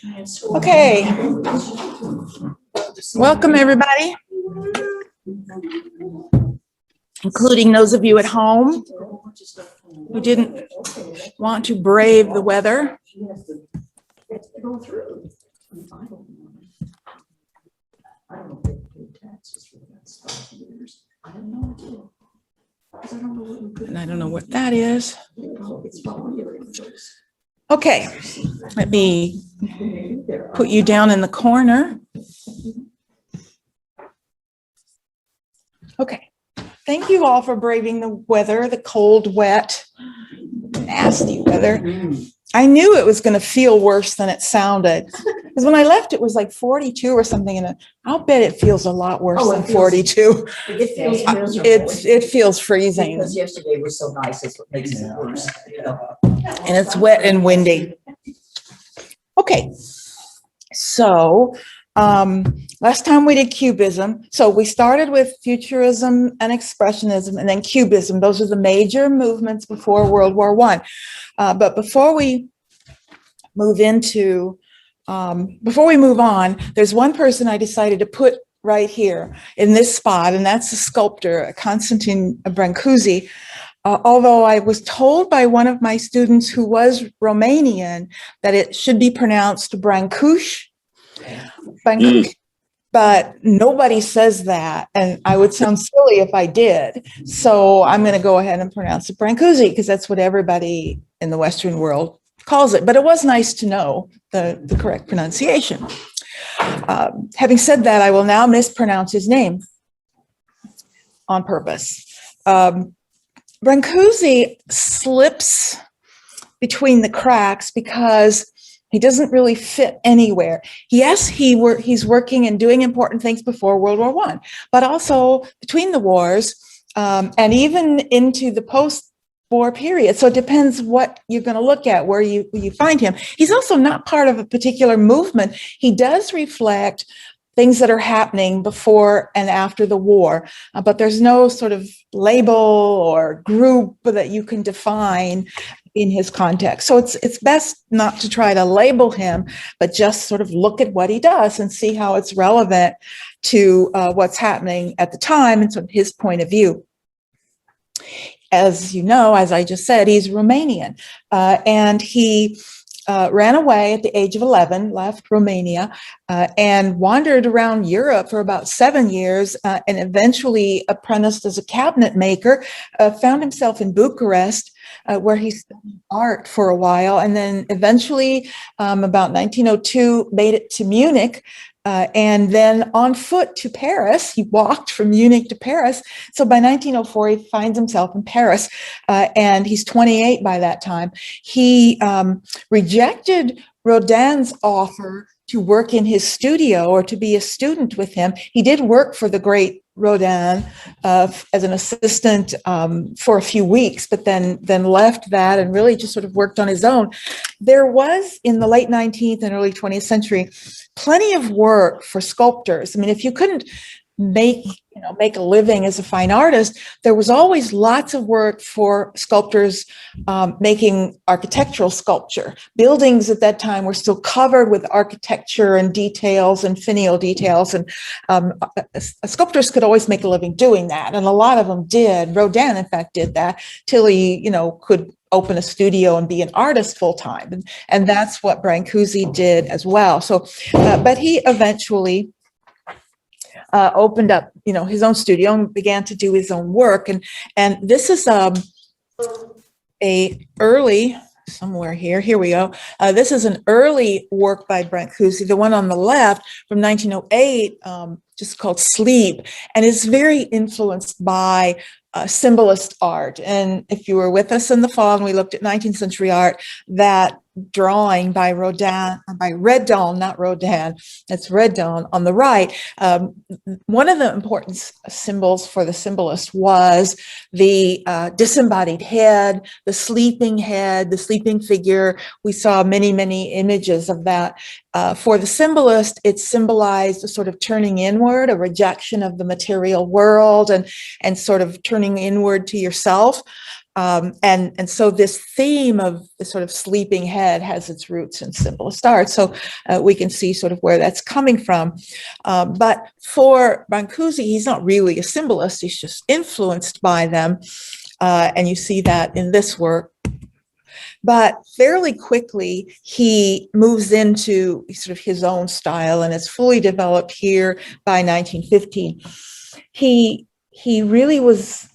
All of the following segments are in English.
Okay, welcome everybody, including those of you at home who didn't want to brave the weather. And I don't know what that is. Okay, let me put you down in the corner. Okay, thank you all for braving the weather, the cold, wet, nasty weather. I knew it was going to feel worse than it sounded. Because when I left, it was like 42 or something, and I'll bet it feels a lot worse than 42. It feels freezing. Because yesterday was so nice, it's what makes it worse. And it's wet and windy. Okay, so last time we did Cubism. So we started with Futurism and Expressionism, and then Cubism. Those are the major movements before World War I. But before we move on, there's one person I decided to put right here in this spot, and that's the sculptor, Constantin Brancusi. Although I was told by one of my students who was Romanian that it should be pronounced Brancusi, but nobody says that, and I would sound silly if I did. So I'm going to go ahead and pronounce it Brancusi because that's what everybody in the Western world calls it. But it was nice to know the correct pronunciation. Having said that, I will now mispronounce his name on purpose. Brancusi slips between the cracks because he doesn't really fit anywhere. Yes, he's working and doing important things before World War I, but also between the wars and even into the post-war period. So it depends what you're going to look at, where you find him. He's also not part of a particular movement. He does reflect things that are happening before and after the war, but there's no sort of label or group that you can define in his context. So it's best not to try to label him, but just sort of look at what he does and see how it's relevant to what's happening at the time and sort of his point of view. As you know, as I just said, he's Romanian, and he ran away at the age of 11, left Romania, and wandered around Europe for about 7 years, and eventually apprenticed as a cabinet maker, found himself in Bucharest, where he studied art for a while, and then eventually, about 1902, made it to Munich, and then on foot to Paris. He walked from Munich to Paris. So by 1904, he finds himself in Paris, and he's 28 by that time. He rejected Rodin's offer to work in his studio or to be a student with him. He did work for the great Rodin as an assistant for a few weeks, but then left that and really just sort of worked on his own. There was, in the late 19th and early 20th century, plenty of work for sculptors. I mean, if you couldn't make a living as a fine artist, there was always lots of work for sculptors making architectural sculpture. Buildings at that time were still covered with architecture and details and finial details, and sculptors could always make a living doing that, and a lot of them did. Rodin, in fact, did that till he, could open a studio and be an artist full time, and that's what Brancusi did as well. So, but he eventually opened up, his own studio and began to do his own work. And this is a early, somewhere here we go. This is an early work by Brancusi, the one on the left from 1908, just called Sleep, and is very influenced by symbolist art. And if you were with us in the fall and we looked at 19th century art, that drawing by Rodin, by Redon, not Rodin, it's Redon on the right. One of the important symbols for the symbolist was the disembodied head, the sleeping figure. We saw many, many images of that. For the symbolist, it symbolized a sort of turning inward, a rejection of the material world, and sort of turning inward to yourself. And so this theme of the sort of sleeping head has its roots in symbolist art. So we can see sort of where that's coming from. But for Brancusi, he's not really a symbolist. He's just influenced by them. And you see that in this work. But fairly quickly, he moves into sort of his own style, and it's fully developed here by 1915. He really was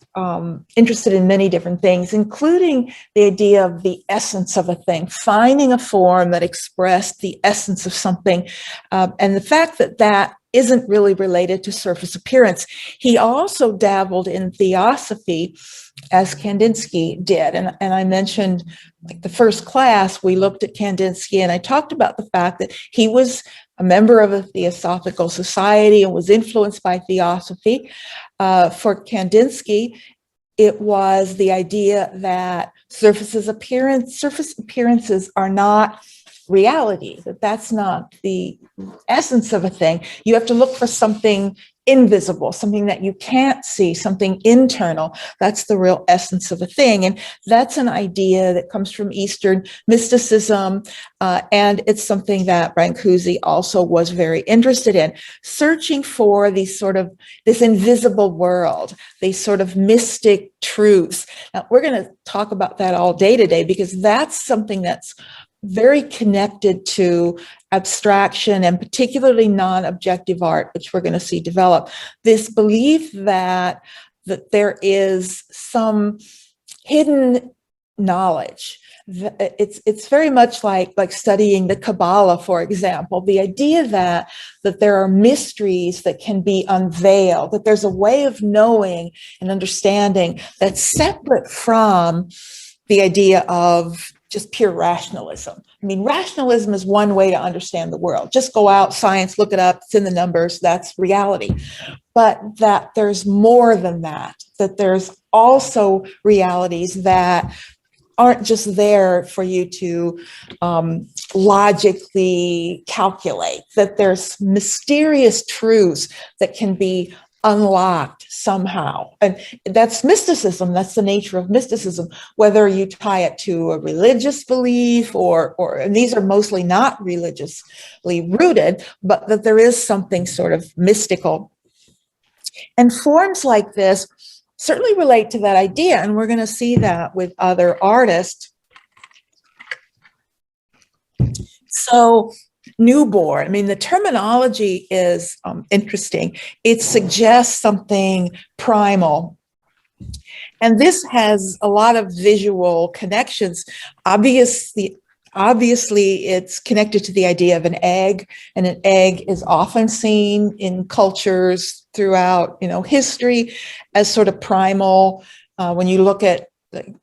interested in many different things, including the idea of the essence of a thing, finding a form that expressed the essence of something, and the fact that that isn't really related to surface appearance. He also dabbled in theosophy, as Kandinsky did. And I mentioned, like, the first class, we looked at Kandinsky, and I talked about the fact that he was a member of a theosophical society and was influenced by theosophy. For Kandinsky, it was the idea that surface appearances are not reality, that's not the essence of a thing. You have to look for something invisible, something that you can't see, something internal. That's the real essence of a thing. And that's an idea that comes from Eastern mysticism. And it's something that Brancusi also was very interested in, searching for these sort of this invisible world, these sort of mystic truths. Now, we're going to talk about that all day today, because that's something that's very connected to abstraction, and particularly non-objective art, which we're going to see develop. This belief that there is some hidden knowledge. It's very much like studying the Kabbalah, for example. The idea that there are mysteries that can be unveiled, that there's a way of knowing and understanding that's separate from the idea of just pure rationalism. I mean, rationalism is one way to understand the world. Just go out, science, look it up, it's in the numbers, that's reality. But that there's more than that there's also realities that aren't just there for you to logically calculate, that there's mysterious truths that can be unlocked somehow. And that's mysticism. That's the nature of mysticism, whether you tie it to a religious belief and these are mostly not religiously rooted, but that there is something sort of mystical. And forms like this certainly relate to that idea. And we're going to see that with other artists. So, newborn, I mean, the terminology is interesting. It suggests something primal. And this has a lot of visual connections. Obviously, it's connected to the idea of an egg, and an egg is often seen in cultures throughout, history as sort of primal. When you look at the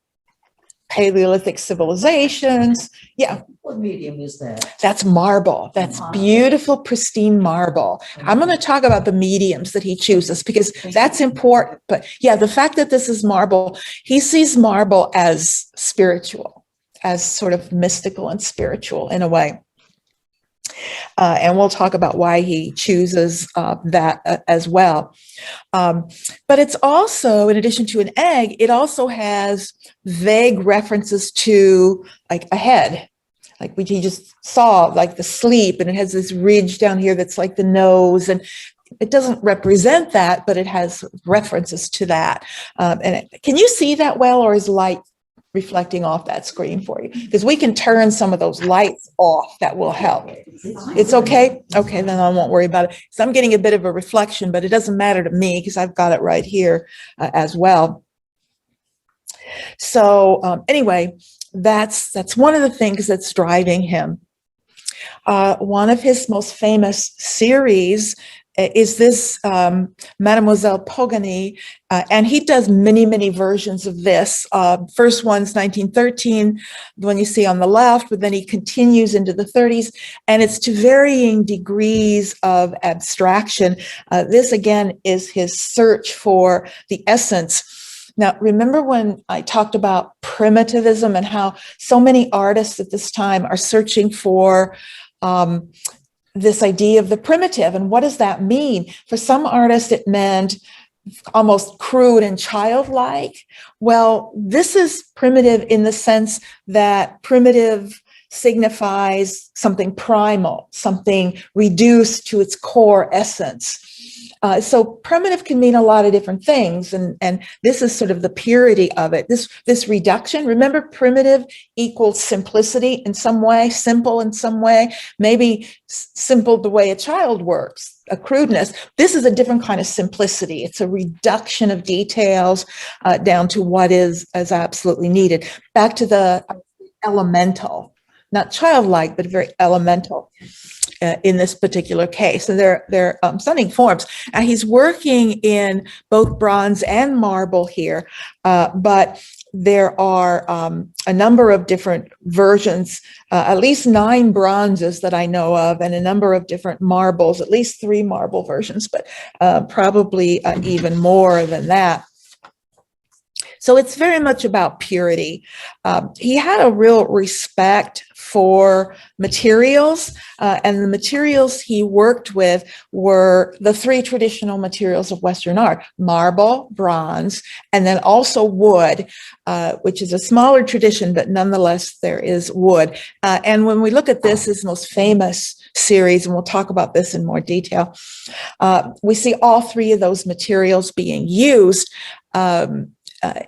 Paleolithic civilizations, yeah. What medium is that? That's marble. That's beautiful, pristine marble. I'm going to talk about the mediums that he chooses because that's important. But yeah, the fact that this is marble, he sees marble as spiritual, as sort of mystical and spiritual in a way. And we'll talk about why he chooses that as well. But it's also, in addition to an egg, it also has vague references to like a head, like we just saw, like the sleep, and it has this ridge down here that's like the nose, and it doesn't represent that, but it has references to that. Can you see that well, or is light reflecting off that screen for you? Because we can turn some of those lights off. That will help. It's okay? Okay, then I won't worry about it. So I'm getting a bit of a reflection, but it doesn't matter to me because I've got it right here as well. So anyway, that's one of the things that's driving him. One of his most famous series is this Mademoiselle Pogany, and he does many, many versions of this. First one's 1913, the one you see on the left, but then he continues into the 30s, and it's to varying degrees of abstraction. This, again, is his search for the essence. Now, remember when I talked about primitivism and how so many artists at this time are searching for this idea of the primitive, and what does that mean? For some artists, it meant almost crude and childlike. Well, this is primitive in the sense that primitive signifies something primal, something reduced to its core essence. So primitive can mean a lot of different things, and this is sort of the purity of it. This reduction, remember, primitive equals simplicity in some way, simple in some way, maybe simple the way a child works, a crudeness. This is a different kind of simplicity. It's a reduction of details down to what is absolutely needed. Back to the elemental, not childlike, but very elemental. In this particular case. So they're stunning forms. And he's working in both bronze and marble here, but there are a number of different versions, at least 9 bronzes that I know of, and a number of different marbles, at least 3 marble versions, but probably even more than that. So it's very much about purity. He had a real respect for materials, and the materials he worked with were the 3 traditional materials of Western art: marble, bronze, and then also wood, which is a smaller tradition, but nonetheless there is wood. And when we look at this, his most famous series, and we'll talk about this in more detail, we see all 3 of those materials being used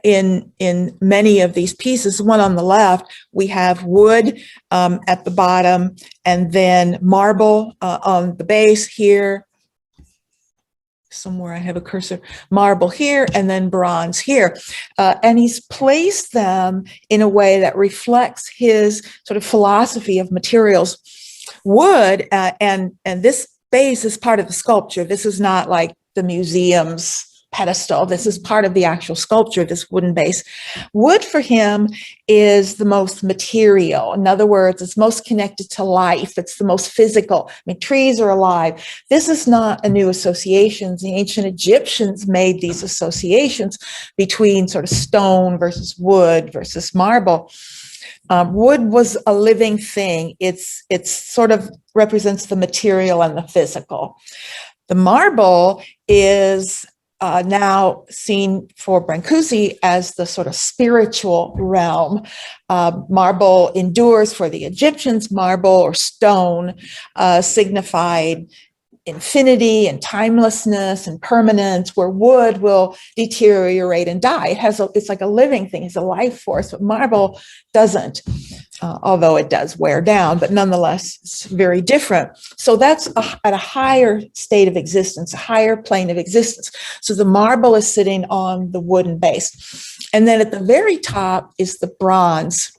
in many of these pieces. One on the left, we have wood at the bottom, and then marble on the base here. Somewhere I have a cursor, marble here, and then bronze here. And he's placed them in a way that reflects his sort of philosophy of materials. Wood, and this base is part of the sculpture. This is not like the museum's pedestal. This is part of the actual sculpture, this wooden base. Wood for him is the most material. In other words, it's most connected to life. It's the most physical. I mean, trees are alive. This is not a new association. The ancient Egyptians made these associations between sort of stone versus wood versus marble. Wood was a living thing. It's sort of represents the material and the physical. The marble is now seen for Brancusi as the sort of spiritual realm. Marble endures for the Egyptians. Marble or stone signified infinity and timelessness and permanence, where wood will deteriorate and die. It's like a living thing. It's a life force, but marble doesn't, although it does wear down, but nonetheless, it's very different. So that's at a higher state of existence, a higher plane of existence. So the marble is sitting on the wooden base. And then at the very top is the bronze.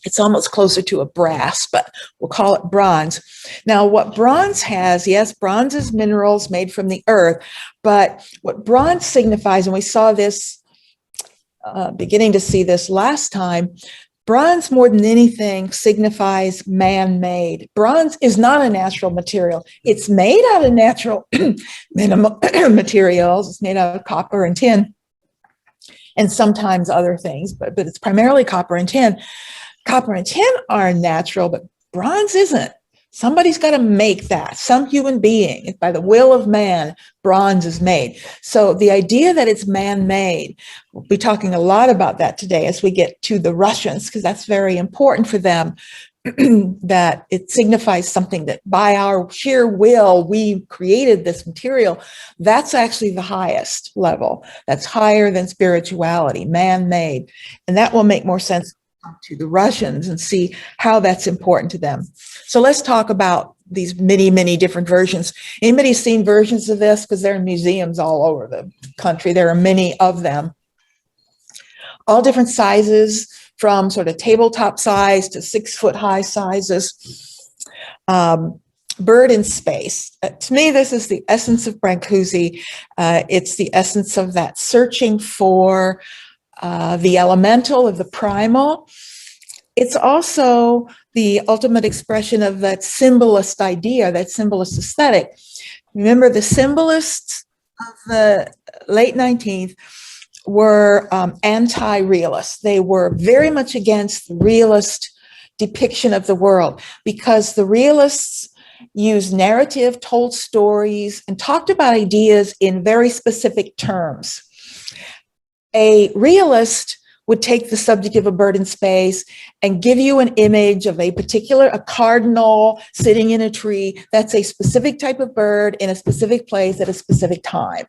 It's almost closer to a brass, but we'll call it bronze. Now, what bronze has, yes, bronze is minerals made from the earth, but what bronze signifies, and we saw this, beginning to see this last time, bronze more than anything signifies man-made. Bronze is not a natural material. It's made out of natural materials. It's made out of copper and tin, and sometimes other things, but it's primarily copper and tin. Copper and tin are natural, but bronze isn't. Somebody's got to make that. Some human being, by the will of man, bronze is made. So the idea that it's man-made, we'll be talking a lot about that today as we get to the Russians, because that's very important for them, that it signifies something that by our sheer will, we created this material. That's actually the highest level. That's higher than spirituality, man-made. And that will make more sense to the Russians and see how that's important to them. So let's talk about these many, many different versions. Anybody seen versions of this? Because they're in museums all over the country. There are many of them. All different sizes, from sort of tabletop size to 6-foot high sizes. Bird in space. To me, this is the essence of Brancusi. It's the essence of that searching for the elemental, of the primal. It's also the ultimate expression of that symbolist idea, that symbolist aesthetic. Remember, the symbolists of the late 19th were anti-realists. They were very much against the realist depiction of the world, because the realists used narrative, told stories, and talked about ideas in very specific terms. A realist would take the subject of a bird in space and give you an image of a cardinal sitting in a tree. That's a specific type of bird in a specific place at a specific time.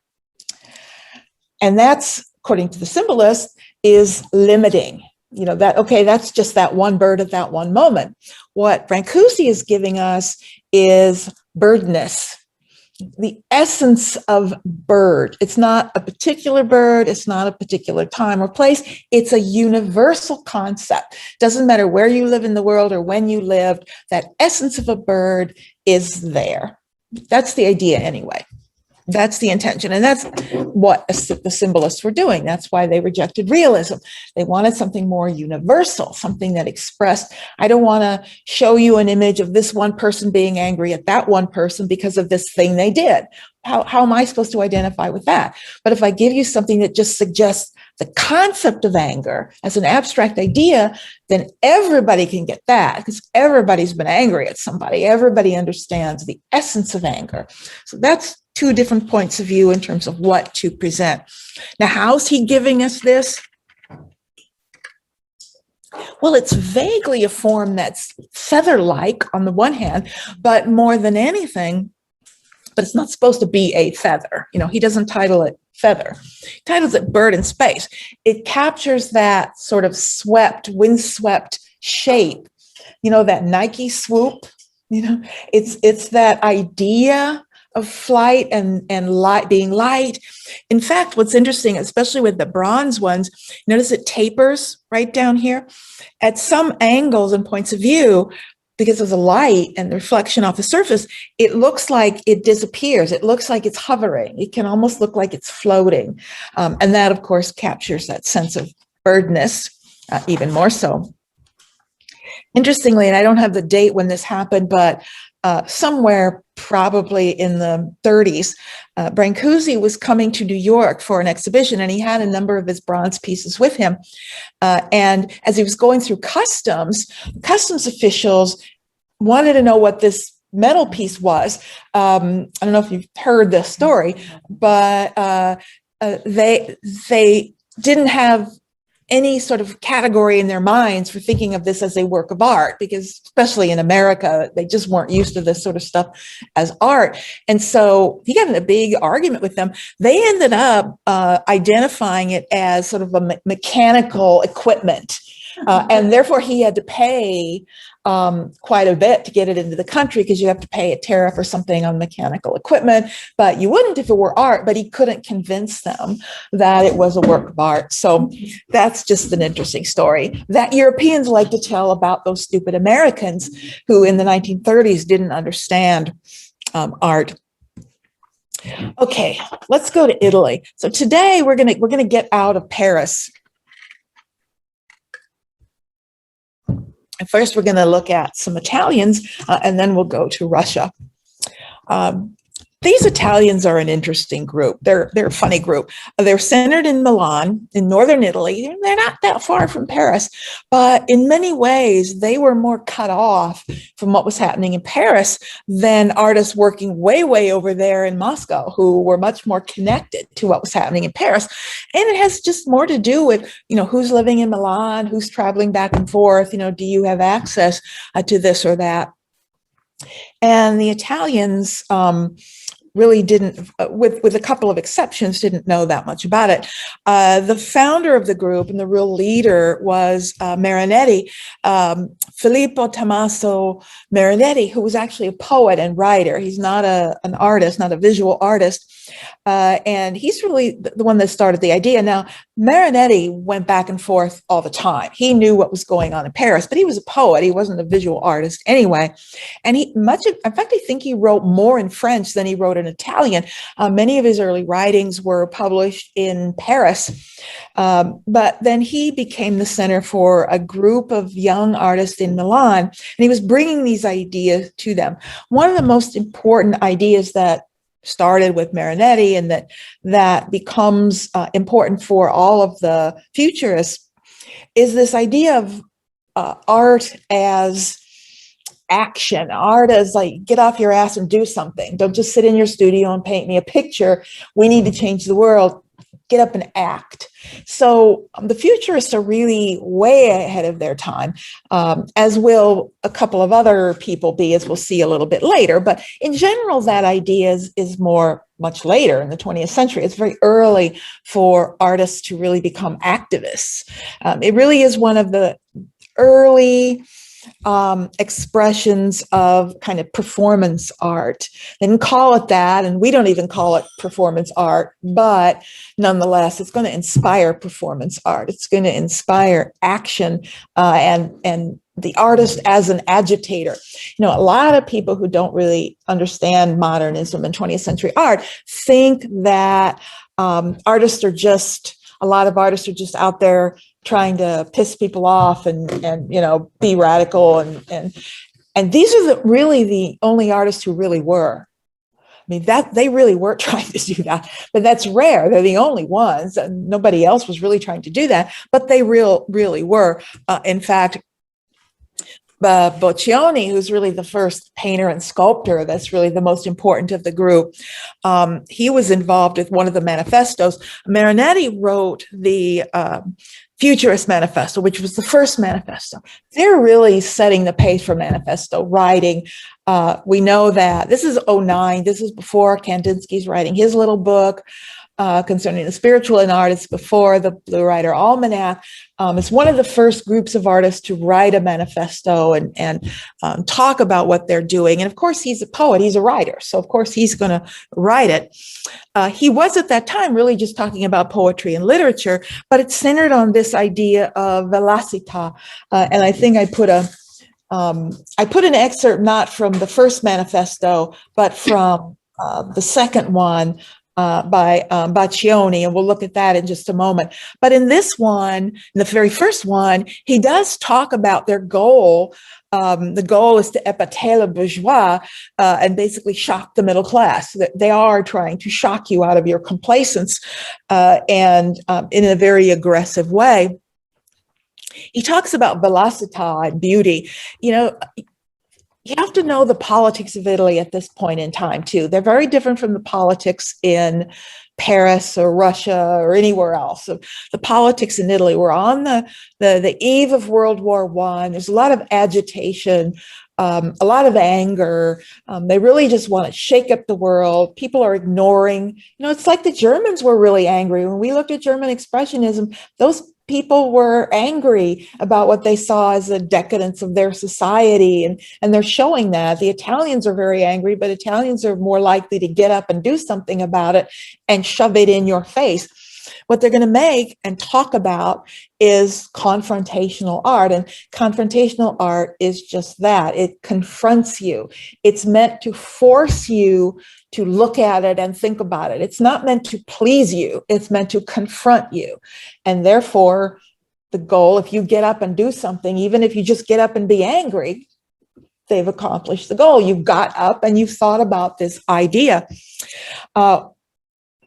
And that's, according to the symbolist, is limiting. That's just that one bird at that one moment. What Brancusi is giving us is birdness, the essence of bird. It's not a particular bird. It's not a particular time or place. It's a universal concept. Doesn't matter where you live in the world or when you lived, that essence of a bird is there. That's the idea anyway. That's the intention. And that's what the symbolists were doing. That's why they rejected realism. They wanted something more universal, something that expressed, I don't want to show you an image of this one person being angry at that one person because of this thing they did. How am I supposed to identify with that? But if I give you something that just suggests the concept of anger as an abstract idea, then everybody can get that because everybody's been angry at somebody. Everybody understands the essence of anger. So that's two different points of view in terms of what to present. Now, how's he giving us this? Well, it's vaguely a form that's feather-like on the one hand, but more than anything, but it's not supposed to be a feather. He doesn't title it feather. He titles it bird in space. It captures that sort of windswept shape, that Nike swoop, it's that idea of flight and light, being light. In fact, what's interesting, especially with the bronze ones, notice it tapers right down here. At some angles and points of view, because of the light and the reflection off the surface, it looks like it disappears. It looks like it's hovering. It can almost look like it's floating. And that, of course, captures that sense of birdness even more so. Interestingly, and I don't have the date when this happened, but somewhere probably in the 30s, Brancusi was coming to New York for an exhibition, and he had a number of his bronze pieces with him. And as he was going through customs officials wanted to know what this metal piece was. I don't know if you've heard this story, but they didn't have any sort of category in their minds for thinking of this as a work of art, because especially in America, they just weren't used to this sort of stuff as art. And so he got in a big argument with them. They ended up identifying it as sort of a mechanical equipment. And therefore he had to pay quite a bit to get it into the country, because you have to pay a tariff or something on mechanical equipment, but you wouldn't if it were art. But he couldn't convince them that it was a work of art. So that's just an interesting story that Europeans like to tell about those stupid Americans who in the 1930s didn't understand art. Okay, let's go to Italy. So today we're gonna get out of Paris. And first, we're going to look at some Italians, and then we'll go to Russia. These Italians are an interesting group. They're a funny group. They're centered in Milan, in northern Italy. They're not that far from Paris, but in many ways, they were more cut off from what was happening in Paris than artists working way, way over there in Moscow, who were much more connected to what was happening in Paris. And it has just more to do with, who's living in Milan, who's traveling back and forth, do you have access to this or that? And the Italians really didn't, with a couple of exceptions, didn't know that much about it. The founder of the group and the real leader was Marinetti, Filippo Tommaso Marinetti, who was actually a poet and writer. He's not an artist, not a visual artist. And he's really the one that started the idea. Now, Marinetti went back and forth all the time. He knew what was going on in Paris, but he was a poet. He wasn't a visual artist anyway. And in fact, I think he wrote more in French than he wrote in Italian. Many of his early writings were published in Paris. But then he became the center for a group of young artists in Milan, and he was bringing these ideas to them. One of the most important ideas that started with Marinetti and that becomes important for all of the futurists is this idea of art as action. Art is like, get off your ass and do something. Don't just sit in your studio and paint me a picture. We need to change the world. Get up and act. So the futurists are really way ahead of their time, as will a couple of other people be, as we'll see a little bit later. But in general, that idea is much later in the 20th century. It's very early for artists to really become activists. It really is one of the early expressions of kind of performance art. They didn't call it that, and we don't even call it performance art, but nonetheless, it's going to inspire performance art. It's going to inspire action and the artist as an agitator. You know, a lot of people who don't really understand modernism and 20th century art think that a lot of artists are just out there trying to piss people off and you know, be radical and these are really the only artists who really were. I mean, that they really were trying to do that, but that's rare. They're the only ones, and nobody else was really trying to do that, but they really were. In fact, Boccioni, who's really the first painter and sculptor, that's really the most important of the group. He was involved with one of the manifestos. Marinetti wrote the Futurist Manifesto, which was the first manifesto. They're really setting the pace for manifesto writing. We know that this is 2009. This is before Kandinsky's writing his little book concerning the spiritual in art. It's before the Blue Rider Almanac. It's one of the first groups of artists to write a manifesto and talk about what they're doing. And of course, he's a poet, he's a writer. So of course, he's going to write it. He was at that time really just talking about poetry and literature, but it's centered on this idea of velocita. And I think I put an excerpt not from the first manifesto, but from the second one, by Boccioni, and we'll look at that in just a moment. But in this one, in the very first one, he does talk about their goal. The goal is to épater le bourgeois and basically shock the middle class. That they are trying to shock you out of your complacence and in a very aggressive way. He talks about velocità and beauty. You know, you have to know the politics of Italy at this point in time, too. They're very different from the politics in Paris or Russia or anywhere else. So the politics in Italy were on the eve of World War I. There's a lot of agitation, a lot of anger. They really just want to shake up the world. People are ignoring. You know, it's like the Germans were really angry. When we looked at German Expressionism, those people were angry about what they saw as a decadence of their society, and they're showing that. The Italians are very angry, but Italians are more likely to get up and do something about it and shove it in your face. What they're going to make and talk about is confrontational art, and confrontational art is just that. It confronts you. It's meant to force you to look at it and think about it. It's not meant to please you. It's meant to confront you. And therefore, the goal, if you get up and do something, even if you just get up and be angry, they've accomplished the goal. You got up and you thought about this idea.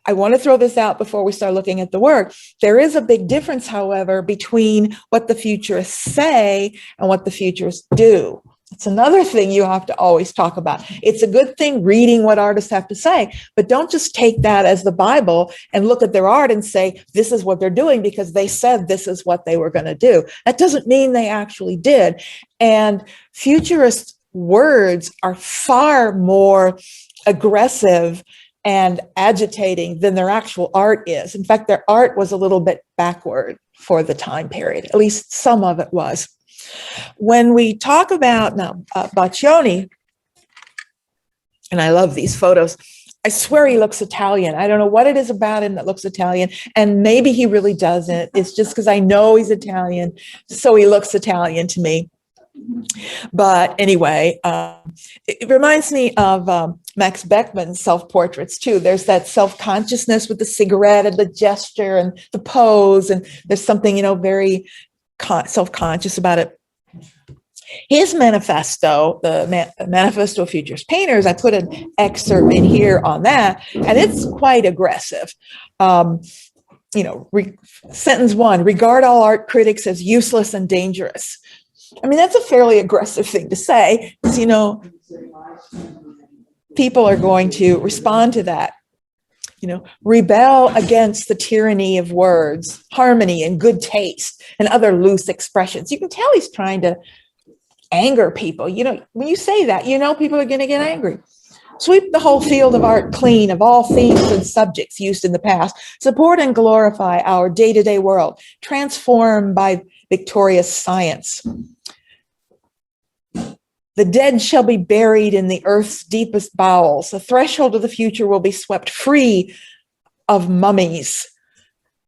I want to throw this out before we start looking at the work. There is a big difference, however, between what the futurists say and what the futurists do. It's another thing you have to always talk about. It's a good thing reading what artists have to say, but don't just take that as the Bible and look at their art and say, this is what they're doing because they said this is what they were going to do. That doesn't mean they actually did. And futurist words are far more aggressive and agitating than their actual art is. In fact, their art was a little bit backward for the time period. At least some of it was. When we talk about now Boccioni, and I love these photos, I swear he looks Italian. I don't know what it is about him that looks Italian, and maybe he really doesn't. It's just because I know he's Italian, so he looks Italian to me. But anyway, it reminds me of Max Beckmann's self-portraits too. There's that self-consciousness with the cigarette and the gesture and the pose, and there's something, you know, very self-conscious about it. His manifesto, the Manifesto of Futurist Painters, I put an excerpt in here on that, and it's quite aggressive. You know, sentence 1, regard all art critics as useless and dangerous. I mean, that's a fairly aggressive thing to say, because, people are going to respond to that. Rebel against the tyranny of words, harmony and good taste, and other loose expressions. You can tell he's trying to anger people. When you say that, people are going to get angry. Sweep the whole field of art clean of all themes and subjects used in the past. Support and glorify our day-to-day world, transformed by victorious science. The dead shall be buried in the earth's deepest bowels. The threshold of the future will be swept free of mummies.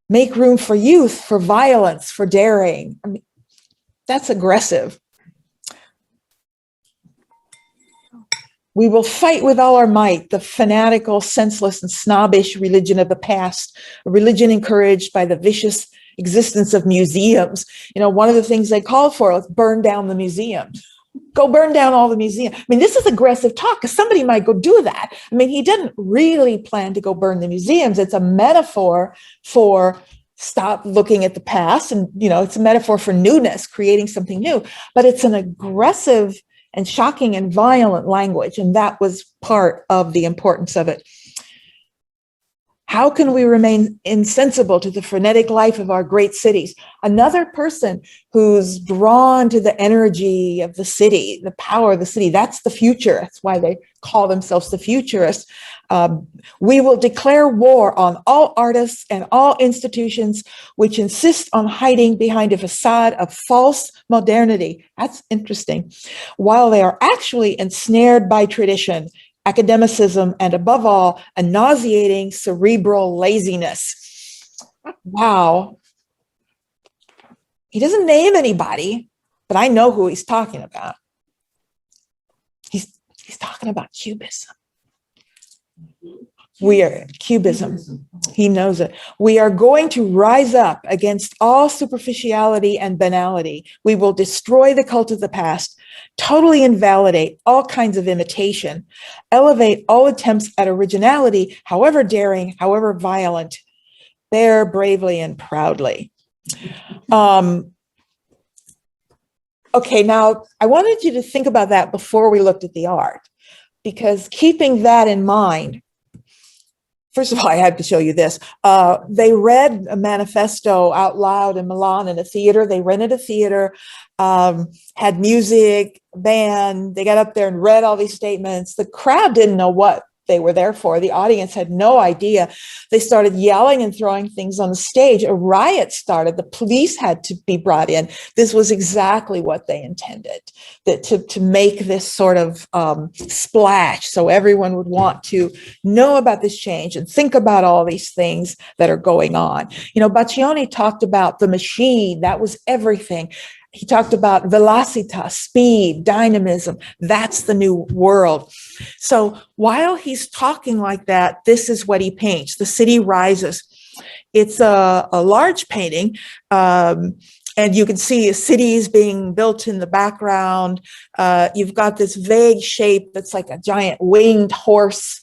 Make room for youth, for violence, for daring. I mean, that's aggressive. We will fight with all our might the fanatical, senseless, and snobbish religion of the past, a religion encouraged by the vicious existence of museums. One of the things they called for was burn down the museums. Go burn down all the museums. I mean, this is aggressive talk, because somebody might go do that. I mean, he didn't really plan to go burn the museums. It's a metaphor for stop looking at the past. And, it's a metaphor for newness, creating something new. But it's an aggressive and shocking and violent language. And that was part of the importance of it. How can we remain insensible to the frenetic life of our great cities? Another person who's drawn to the energy of the city, the power of the city, that's the future. That's why they call themselves the futurists. We will declare war on all artists and all institutions which insist on hiding behind a facade of false modernity. That's interesting. While they are actually ensnared by tradition, academicism, and above all, a nauseating cerebral laziness. Wow. He doesn't name anybody, but I know who he's talking about. He's talking about Cubism. Cubism. He knows it. We are going to rise up against all superficiality and banality. We will destroy the cult of the past, totally invalidate all kinds of imitation, elevate all attempts at originality, however daring, however violent, bear bravely and proudly. Okay, now I wanted you to think about that before we looked at the art, because keeping that in mind, first of all, I have to show you this. They read a manifesto out loud in Milan in a theater. They rented a theater, had music, band. They got up there and read all these statements. The crowd didn't know what they were there for. The audience had no idea. They started yelling and throwing things on the stage. A riot started. The police had to be brought in. This was exactly what they intended, that to make this sort of splash, so everyone would want to know about this change and think about all these things that are going on. Baccioni talked about the machine. That was everything. He talked about velocitas, speed, dynamism. That's the new world. So while he's talking like that, this is what he paints. The city rises. It's a large painting, and you can see cities being built in the background. You've got this vague shape that's like a giant winged horse.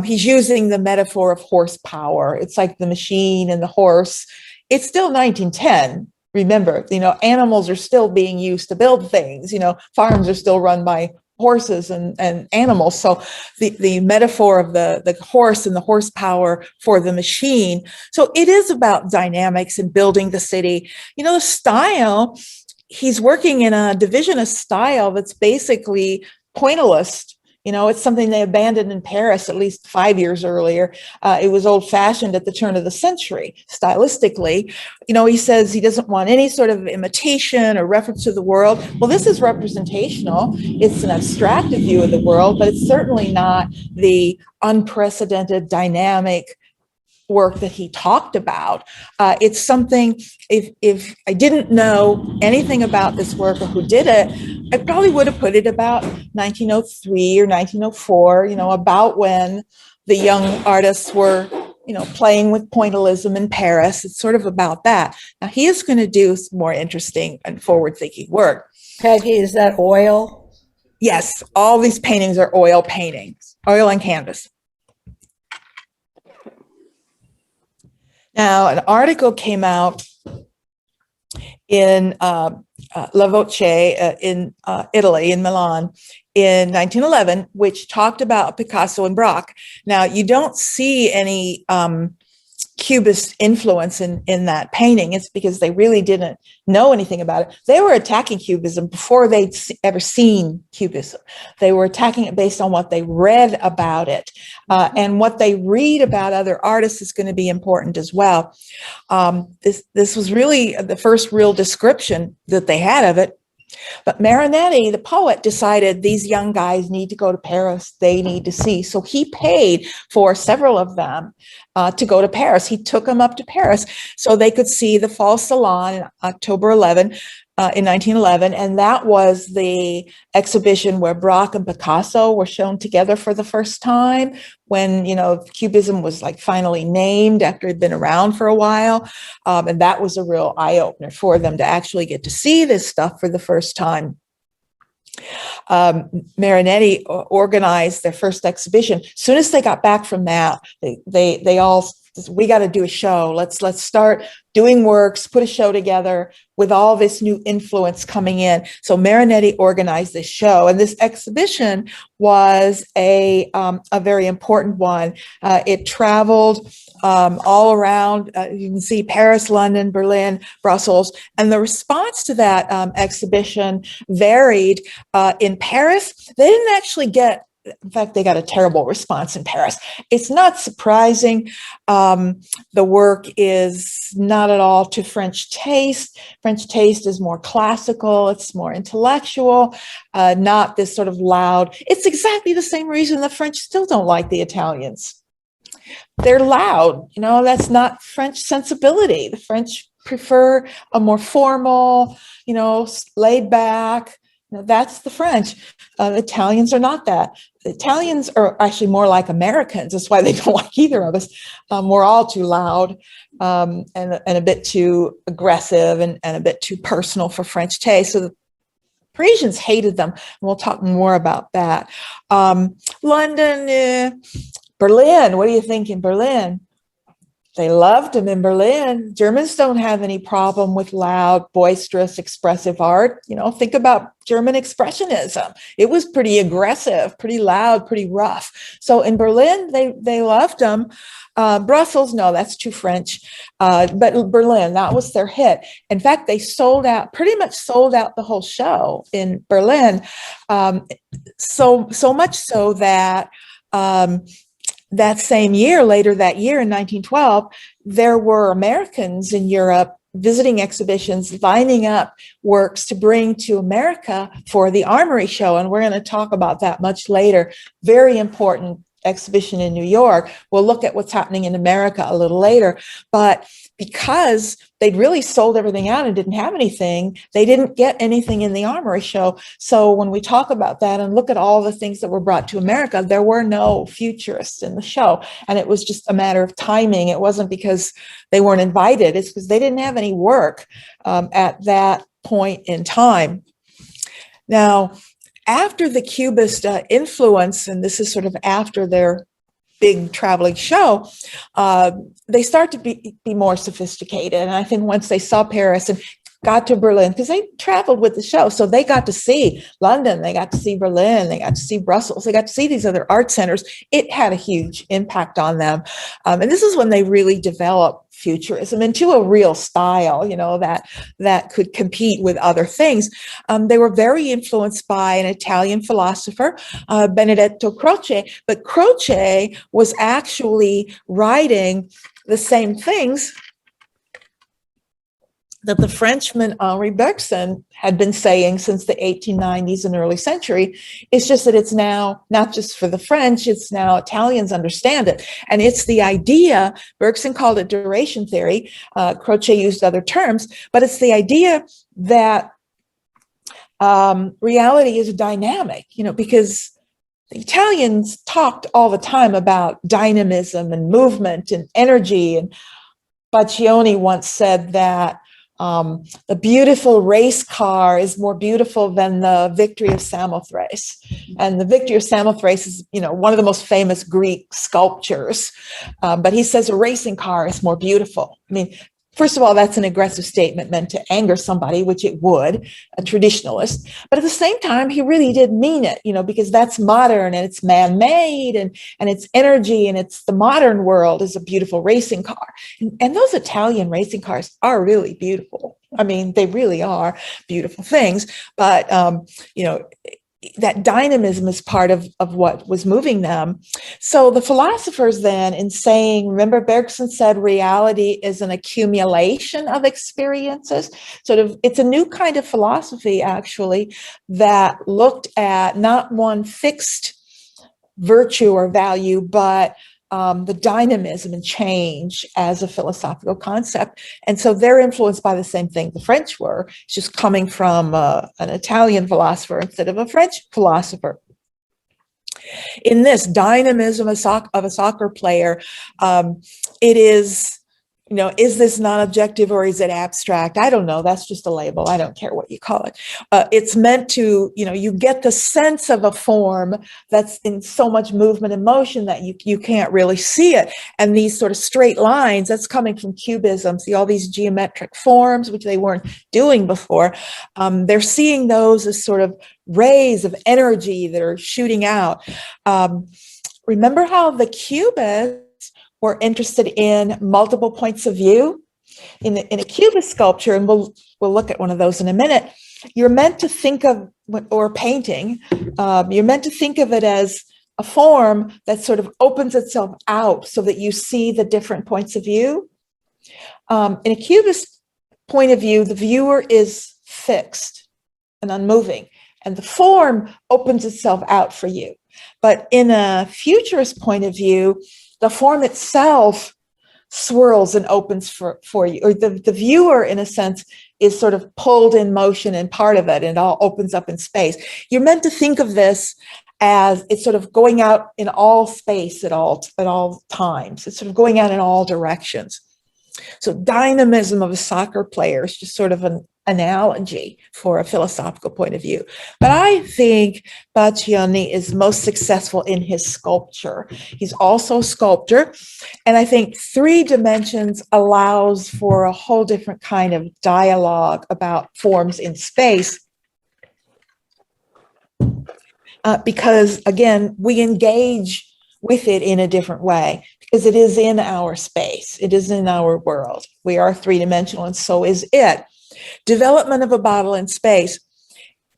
He's using the metaphor of horsepower. It's like the machine and the horse. It's still 1910. Remember, animals are still being used to build things. Farms are still run by horses and animals. So the metaphor of the horse and the horsepower for the machine. So it is about dynamics and building the city. The style, he's working in a divisionist style that's basically pointillist. It's something they abandoned in Paris at least 5 years earlier. It was old-fashioned at the turn of the century, stylistically. He says he doesn't want any sort of imitation or reference to the world. Well, this is representational. It's an abstracted view of the world, but it's certainly not the unprecedented, dynamic work that he talked about. It's something, if I didn't know anything about this work or who did it, I probably would have put it about 1903 or 1904, about when the young artists were, playing with pointillism in Paris. It's sort of about that. Now he is going to do some more interesting and forward-thinking work. Peggy, is that oil? Yes, all these paintings are oil paintings, oil and canvas. Now, an article came out in La Voce in Italy, in Milan, in 1911, which talked about Picasso and Braque. Now, you don't see any Cubist influence in that painting. It's because they really didn't know anything about it. They were attacking Cubism before they'd ever seen Cubism. They were attacking it based on what they read about it. And what they read about other artists is going to be important as well. This was really the first real description that they had of it. But Marinetti, the poet, decided these young guys need to go to Paris. They need to see. So he paid for several of them to go to Paris. He took them up to Paris so they could see the Fall Salon in October 11, in 1911. And that was the exhibition where Braque and Picasso were shown together for the first time, when, Cubism was like finally named after it had been around for a while. And that was a real eye-opener for them to actually get to see this stuff for the first time. Marinetti organized their first exhibition. As soon as they got back from that, they all, we got to do a show. Let's start doing works, put a show together with all this new influence coming in. So Marinetti organized this show, and this exhibition was a very important one. It traveled all around. You can see Paris, London, Berlin, Brussels, and the response to that exhibition varied. In Paris, they didn't actually get, in fact, they got a terrible response in Paris. It's not surprising. The work is not at all to French taste. French taste is more classical. It's more intellectual, not this sort of loud. It's exactly the same reason the French still don't like the Italians. They're loud. That's not French sensibility. The French prefer a more formal, laid back. That's the French. Italians are not that. The Italians are actually more like Americans. That's why they don't like either of us. We're all too loud and a bit too aggressive and a bit too personal for French taste. So the Parisians hated them. And we'll talk more about that. London, Berlin. What do you think in Berlin? They loved him in Berlin. Germans don't have any problem with loud, boisterous, expressive art. Think about German Expressionism. It was pretty aggressive, pretty loud, pretty rough. So in Berlin, they loved him. Brussels, no, that's too French. But Berlin, that was their hit. In fact, they pretty much sold out the whole show in Berlin. So much so that that same year, later that year in 1912, there were Americans in Europe visiting exhibitions, lining up works to bring to America for the Armory show. And we're going to talk about that much later. Very important exhibition in New York. We'll look at what's happening in America a little later. But because they'd really sold everything out and didn't have anything, they didn't get anything in the Armory show. So when we talk about that and look at all the things that were brought to America, there were no futurists in the show. And it was just a matter of timing. It wasn't because they weren't invited. It's because they didn't have any work at that point in time. Now, after the Cubist influence, and this is sort of after their big traveling show, they start to be more sophisticated. And I think once they saw Paris and got to Berlin, because they traveled with the show, so they got to see London, they got to see Berlin, they got to see Brussels, they got to see these other art centers. It had a huge impact on them. And this is when they really developed futurism into a real style, that could compete with other things. They were very influenced by an Italian philosopher, Benedetto Croce, but Croce was actually writing the same things that the Frenchman Henri Bergson had been saying since the 1890s and early century. It's just that it's now not just for the French, it's now Italians understand it. And it's the idea, Bergson called it duration theory, Croce used other terms, but it's the idea that reality is dynamic, because the Italians talked all the time about dynamism and movement and energy. And Baccioni once said that the beautiful race car is more beautiful than the victory of Samothrace. And the victory of Samothrace is, one of the most famous Greek sculptures. But he says a racing car is more beautiful. I mean, first of all, that's an aggressive statement meant to anger somebody, which it would, a traditionalist. But at the same time, he really did mean it, because that's modern and it's man-made and it's energy and it's the modern world is a beautiful racing car. And those Italian racing cars are really beautiful. I mean, they really are beautiful things. But, that dynamism is part of what was moving them. So the philosophers then, in saying, remember Bergson said reality is an accumulation of experiences. It's a new kind of philosophy, actually, that looked at not one fixed virtue or value, but the dynamism and change as a philosophical concept. And so they're influenced by the same thing the French were, it's just coming from an Italian philosopher instead of a French philosopher. In this dynamism of a soccer player, it is, is this non-objective or is it abstract? I don't know. That's just a label. I don't care what you call it. It's meant to, you get the sense of a form that's in so much movement and motion that you can't really see it. And these sort of straight lines, that's coming from Cubism. See all these geometric forms, which they weren't doing before. They're seeing those as sort of rays of energy that are shooting out. Remember how the Cubists were interested in multiple points of view in a Cubist sculpture, and we'll look at one of those in a minute. You're meant to think of, or painting, you're meant to think of it as a form that sort of opens itself out so that you see the different points of view. In a Cubist point of view, the viewer is fixed and unmoving, and the form opens itself out for you. But in a futurist point of view, the form itself swirls and opens for you, or the viewer, in a sense, is sort of pulled in motion and part of it, and it all opens up in space. You're meant to think of this as it's sort of going out in all space at all times. It's sort of going out in all directions. So dynamism of a soccer player is just sort of an analogy for a philosophical point of view. But I think Baglioni is most successful in his sculpture. He's also a sculptor. And I think 3 dimensions allows for a whole different kind of dialogue about forms in space. Because, again, we engage with it in a different way, because it is in our space. It is in our world. We are 3-dimensional, and so is it. Development of a bottle in space.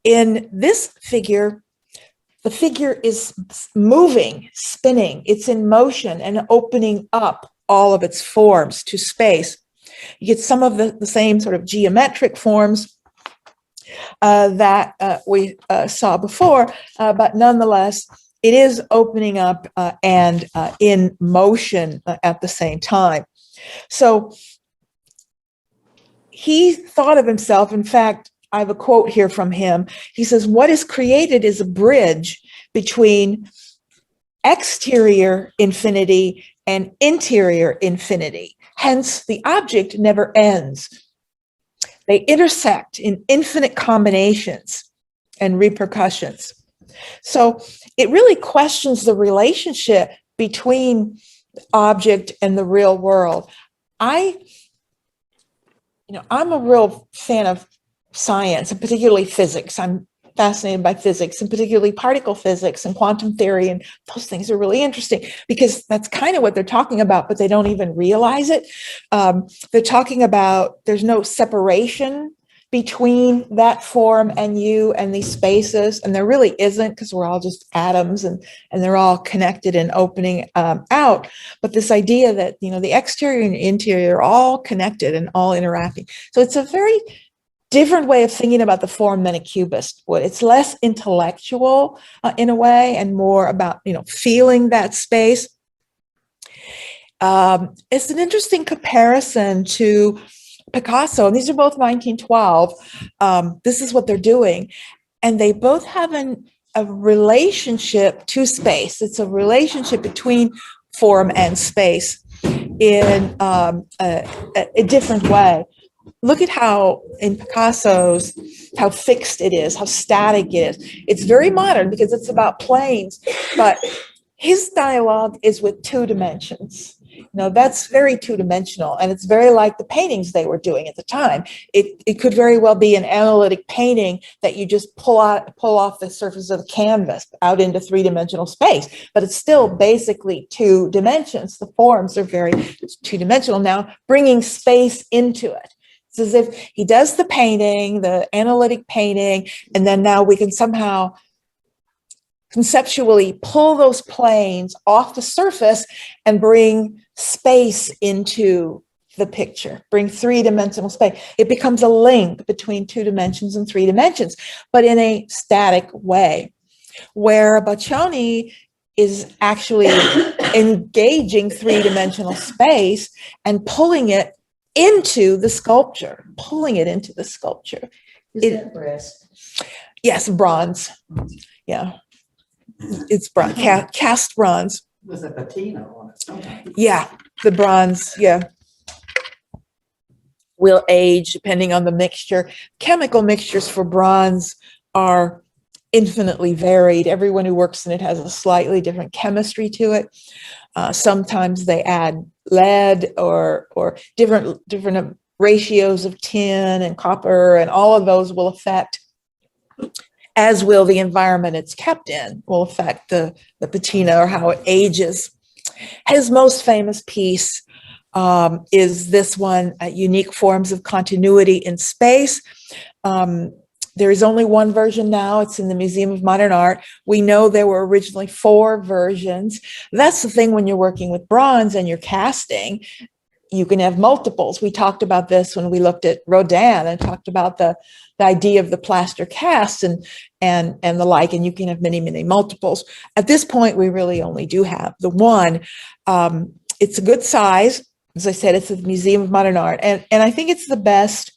In this figure, the figure is moving, spinning. It's in motion and opening up all of its forms to space. You get some of the same sort of geometric forms that we saw before, but nonetheless, it is opening up and in motion at the same time. So he thought of himself, in fact, I have a quote here from him. He says, what is created is a bridge between exterior infinity and interior infinity. Hence, the object never ends. They intersect in infinite combinations and repercussions. So it really questions the relationship between the object and the real world. I'm a real fan of science, and particularly physics. I'm fascinated by physics, and particularly particle physics and quantum theory, and those things are really interesting because that's kind of what they're talking about, but they don't even realize it. They're talking about there's no separation between that form and you and these spaces, and there really isn't, because we're all just atoms and they're all connected and opening out. But this idea that the exterior and interior are all connected and all interacting. So it's a very different way of thinking about the form than a cubist would. It's less intellectual in a way, and more about feeling that space. It's an interesting comparison to Picasso, and these are both 1912. This is what they're doing, and they both have a relationship to space. It's a relationship between form and space in a different way. Look at how in Picasso's, how fixed it is, how static it is. It's very modern because it's about planes, but his dialogue is with 2 dimensions. No, that's very two-dimensional, and it's very like the paintings they were doing at the time. It could very well be an analytic painting that you just pull off the surface of the canvas out into three-dimensional space, but it's still basically two dimensions. The forms are very two-dimensional. Now, bringing space into it. It's as if he does the painting, the analytic painting, and then now we can somehow conceptually pull those planes off the surface and bring space into the picture, bring three-dimensional space. It becomes a link between 2 dimensions and 3 dimensions, but in a static way, where Boccioni is actually engaging three-dimensional space and pulling it into the sculpture, Is that brass? Yes, bronze. Yeah. It's bronze, cast bronze. With a patina on it. Okay. Yeah, the bronze, yeah. Will age depending on the mixture. Chemical mixtures for bronze are infinitely varied. Everyone who works in it has a slightly different chemistry to it. Sometimes they add lead or different ratios of tin and copper, and all of those will affect, as will the environment it's kept in, will affect the patina or how it ages. His most famous piece is this one, Unique Forms of Continuity in Space. There is only one version now. It's in the Museum of Modern Art. We know there were originally 4 versions. That's the thing when you're working with bronze and you're casting. You can have multiples. We talked about this when we looked at Rodin and talked about the idea of the plaster cast and the like, and you can have many, many multiples. At this point, we really only do have the one. It's a good size. As I said, it's at the Museum of Modern Art. And I think it's the best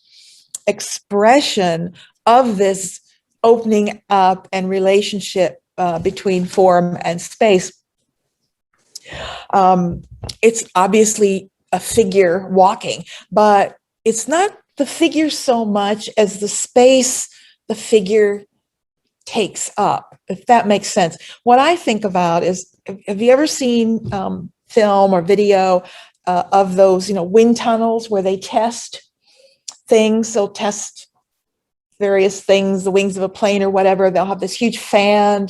expression of this opening up and relationship between form and space. It's obviously a figure walking, but it's not the figure so much as the space the figure takes up, if that makes sense. What I think about is, have you ever seen film or video of those, wind tunnels where they test things? They'll test various things, the wings of a plane or whatever. They'll have this huge fan,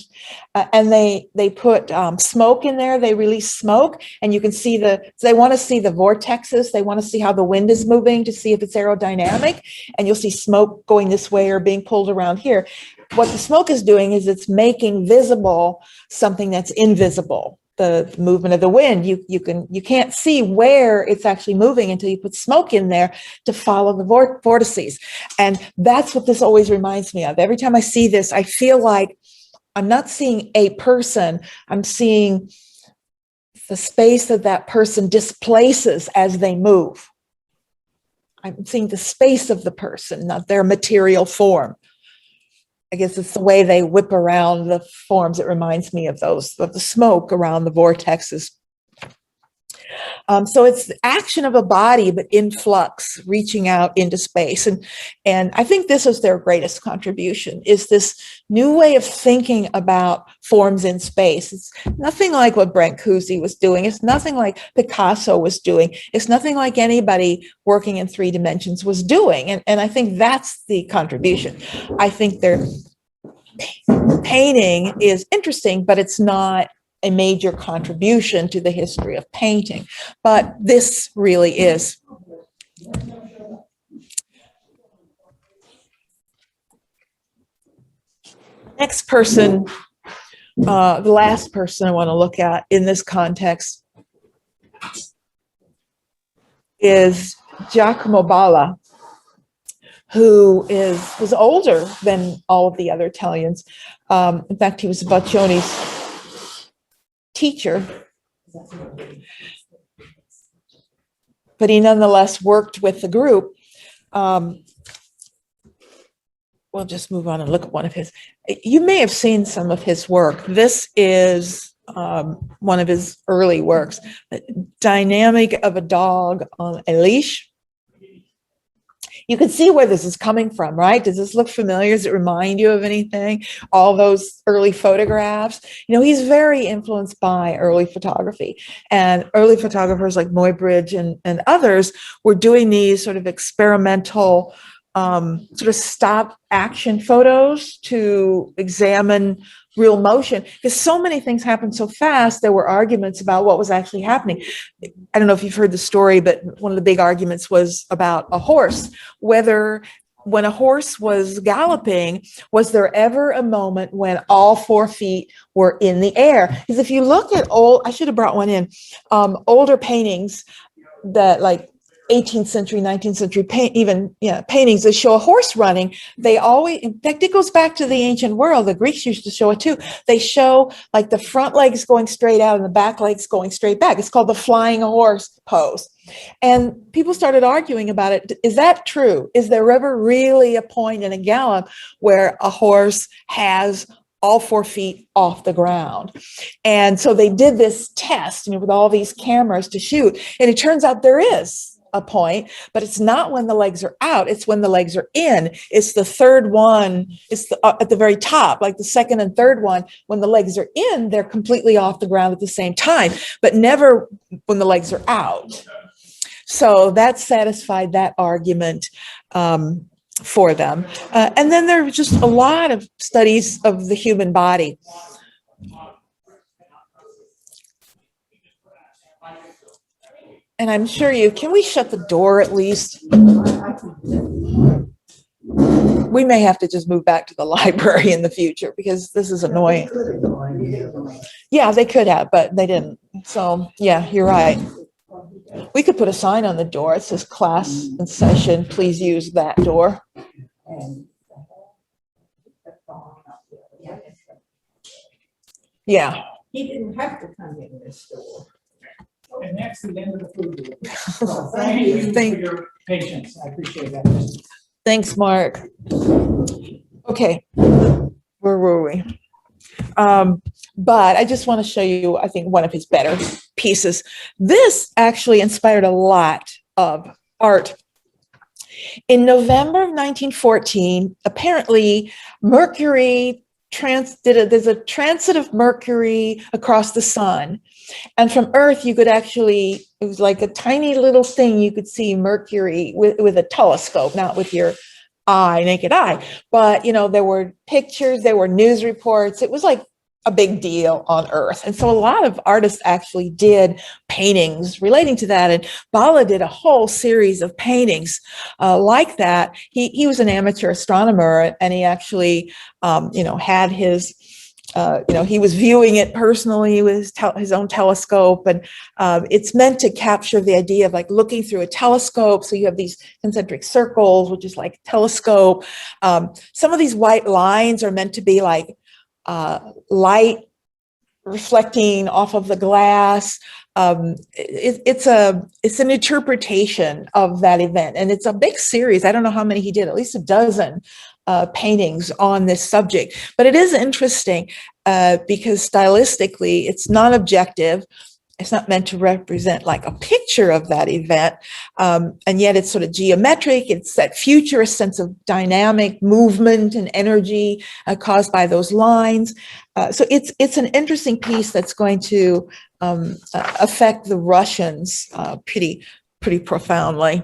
and they put smoke in there. They release smoke, and you can see they want to see the vortexes. They want to see how the wind is moving to see if it's aerodynamic, and you'll see smoke going this way or being pulled around here. What the smoke is doing is it's making visible something that's invisible. The movement of the wind, you can't see where it's actually moving until you put smoke in there to follow the vortices. And that's what this always reminds me of. Every time I see this, I feel like I'm not seeing a person. I'm seeing the space that person displaces as they move. I'm seeing the space of the person, not their material form. I guess it's the way they whip around the forms. It reminds me of the smoke around the vortexes. So it's the action of a body, but in flux, reaching out into space. And I think this is their greatest contribution, is this new way of thinking about forms in space. It's nothing like what Brancusi was doing. It's nothing like Picasso was doing. It's nothing like anybody working in 3 dimensions was doing. And I think that's the contribution. I think their painting is interesting, but it's not a major contribution to the history of painting, but this really is. Next person, the last person I want to look at in this context is Giacomo Balla, who was older than all of the other Italians. In fact, he was Boccioni's teacher, but he nonetheless worked with the group. We'll just move on and look at one of his. You may have seen some of his work. This is one of his early works, The Dynamic of a Dog on a Leash. You can see where this is coming from, right? Does this look familiar? Does it remind you of anything? All those early photographs. He's very influenced by early photography, and early photographers like Muybridge and others were doing these sort of experimental sort of stop action photos to examine real motion, because so many things happened so fast. There were arguments about what was actually happening. I don't know if you've heard the story, but one of the big arguments was about a horse, whether when a horse was galloping, was there ever a moment when all 4 feet were in the air? Because if you look at I should have brought one in, older paintings that like 18th century, 19th century paintings that show a horse running, they always, in fact, it goes back to the ancient world. The Greeks used to show it too. They show like the front legs going straight out and the back legs going straight back. It's called the flying horse pose. And people started arguing about it. Is that true? Is there ever really a point in a gallop where a horse has all 4 feet off the ground? And so they did this test, with all these cameras to shoot. And it turns out there is a point, but it's not when the legs are out, it's when the legs are in. It's the third one, it's at the very top, like the second and third one. When the legs are in, they're completely off the ground at the same time, but never when the legs are out. So that satisfied that argument for them. And then there were just a lot of studies of the human body. And I'm sure can we shut the door at least? We may have to just move back to the library in the future because this is annoying. Yeah, they could have, but they didn't. So yeah, you're right. We could put a sign on the door. It says class in session. Please use that door. Yeah. He didn't have to come in this door. And that's the end of the food. So thank you for your patience. I appreciate that. Thanks, Mark. Okay, where were we? But I just want to show you, I think, one of his better pieces. This actually inspired a lot of art. In November of 1914, apparently Mercury there's a transit of Mercury across the sun. And from Earth, you could actually, it was like a tiny little thing, you could see Mercury with a telescope, not with your naked eye. But, there were pictures, there were news reports. It was like a big deal on Earth. And so a lot of artists actually did paintings relating to that. And Bala did a whole series of paintings like that. He was an amateur astronomer, and he actually, had his, he was viewing it personally with his own telescope. And it's meant to capture the idea of like looking through a telescope. So you have these concentric circles, which is like a telescope. Some of these white lines are meant to be like light reflecting off of the glass. It's an interpretation of that event, and it's a big series. I don't know how many he did, at least a dozen paintings on this subject. But it is interesting because stylistically, it's not objective. It's not meant to represent like a picture of that event. And yet it's sort of geometric. It's that futurist sense of dynamic movement and energy caused by those lines. So it's an interesting piece that's going to affect the Russians pretty profoundly.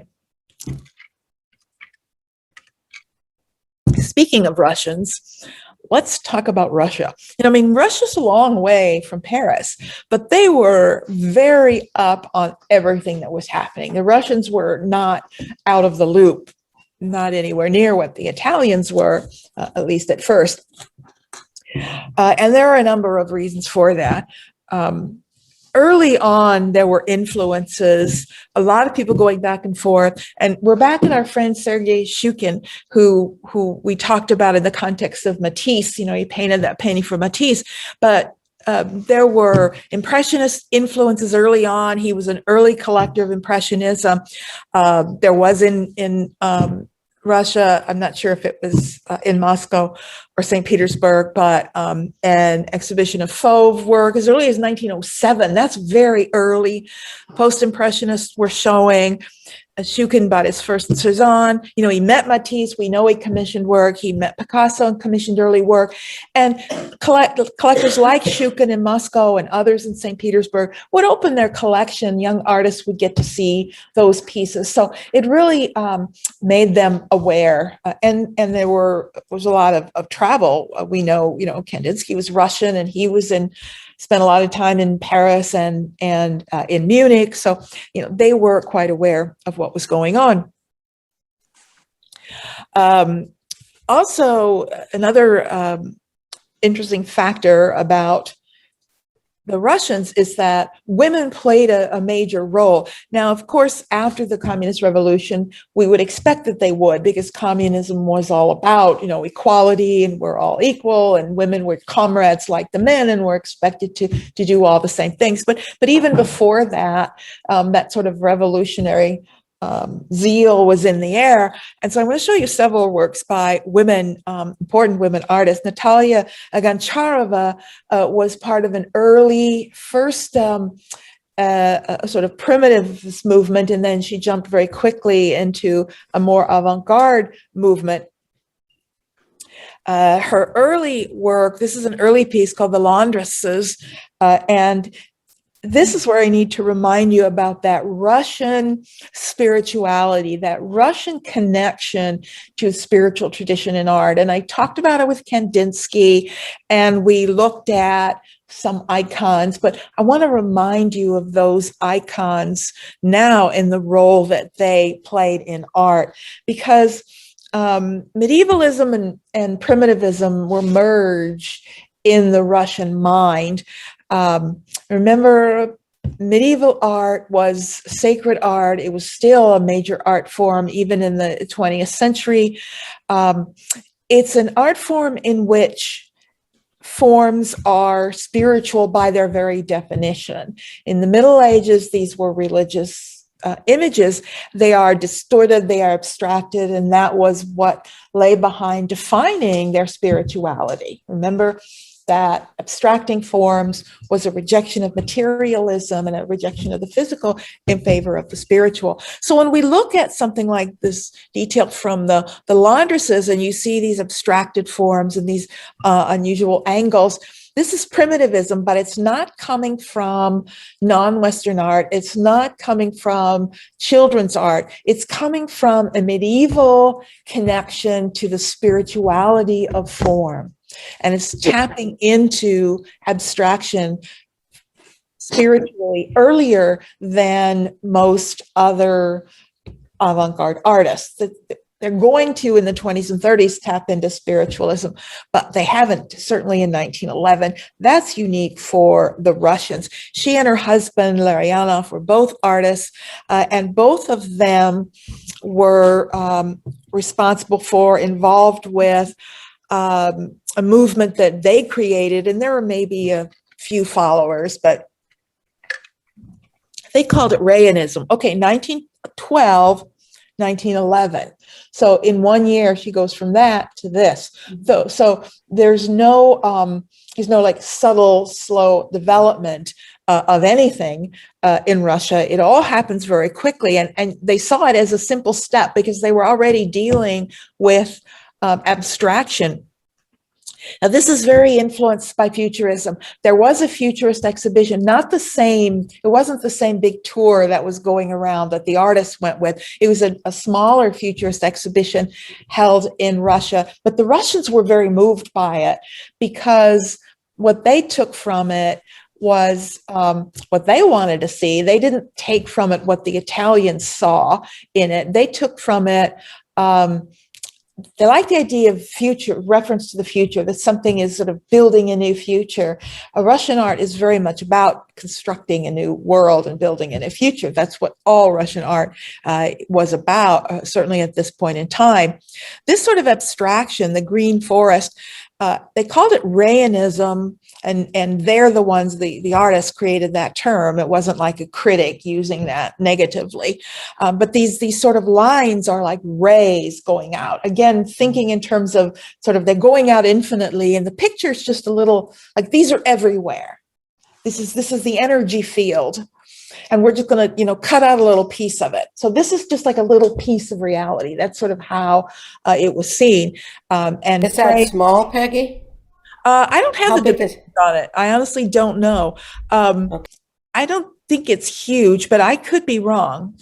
Speaking of Russians, let's talk about Russia. Russia's a long way from Paris, but they were very up on everything that was happening. The Russians were not out of the loop, not anywhere near what the Italians were, at least at first. And there are a number of reasons for that. Early on, there were influences, a lot of people going back and forth. And we're back in our friend Sergei Shukin, who we talked about in the context of Matisse. He painted that painting for Matisse. But there were Impressionist influences early on. He was an early collector of Impressionism. There was in Russia, I'm not sure if it was in Moscow or St. Petersburg, but an exhibition of Fauve work as early as 1907. That's very early. Post-Impressionists were showing. Shukin bought his first Cezanne. He met Matisse. We know he commissioned work. He met Picasso and commissioned early work. And collectors like Shukin in Moscow and others in St. Petersburg would open their collection. Young artists would get to see those pieces. So it really made them aware. And there was a lot of travel. We know, Kandinsky was Russian, and he was spent a lot of time in Paris and in Munich. So, they were quite aware of what was going on. Also, another interesting factor about the Russians is that women played a major role. Now, of course, after the Communist Revolution, we would expect that they would, because communism was all about, equality, and we're all equal, and women were comrades like the men and were expected to do all the same things. But even before that, that sort of revolutionary zeal was in the air. And so I'm going to show you several works by women, important women artists. Natalia Goncharova was part of an early first sort of primitivist movement, and then she jumped very quickly into a more avant-garde movement. Her early work, this is an early piece called The Laundresses, and this is where I need to remind you about that Russian spirituality, that Russian connection to spiritual tradition in art. And I talked about it with Kandinsky, and we looked at some icons, but I want to remind you of those icons now in the role that they played in art, because medievalism and primitivism were merged in the Russian mind. Remember, medieval art was sacred art. It was still a major art form, even in the 20th century. It's an art form in which forms are spiritual by their very definition. In the Middle Ages, these were religious images. They are distorted, they are abstracted, and that was what lay behind defining their spirituality. Remember that abstracting forms was a rejection of materialism and a rejection of the physical in favor of the spiritual. So when we look at something like this detail from the laundresses, and you see these abstracted forms and these unusual angles, this is primitivism, but it's not coming from non-Western art. It's not coming from children's art. It's coming from a medieval connection to the spirituality of form. And it's tapping into abstraction spiritually earlier than most other avant-garde artists. They're going to, in the 20s and 30s, tap into spiritualism, but they haven't, certainly in 1911. That's unique for the Russians. She and her husband, Larionov, were both artists, and both of them were involved with a movement that they created, and there were maybe a few followers, but they called it Rayonism. Okay, 1912, 1911. So in 1 year, she goes from that to this. So there's no like subtle, slow development of anything in Russia. It all happens very quickly, and they saw it as a simple step because they were already dealing with abstraction. Now, this is very influenced by futurism. There was a futurist exhibition, not the same, it wasn't the same big tour that was going around that the artists went with. It was a smaller futurist exhibition held in Russia, but the Russians were very moved by it because what they took from it was what they wanted to see. They didn't take from it what the Italians saw in it. They took from it they like the idea of future, reference to the future, that something is sort of building a new future. Russian art is very much about constructing a new world and building a new future. That's what all Russian art was about, certainly at this point in time. This sort of abstraction, the green forest, they called it Rayonism, and they're the ones, the artists created that term. It wasn't like a critic using that negatively. But these sort of lines are like rays going out. Again, thinking in terms of sort of they're going out infinitely, and the picture's just a little, like these are everywhere. This is the energy field. and we're just going to, cut out a little piece of it. So this is just like a little piece of reality. That's sort of how it was seen. And Is that small, Peggy? I don't have How the big dimensions is? on it. I honestly don't know. Okay. I don't think it's huge, but I could be wrong.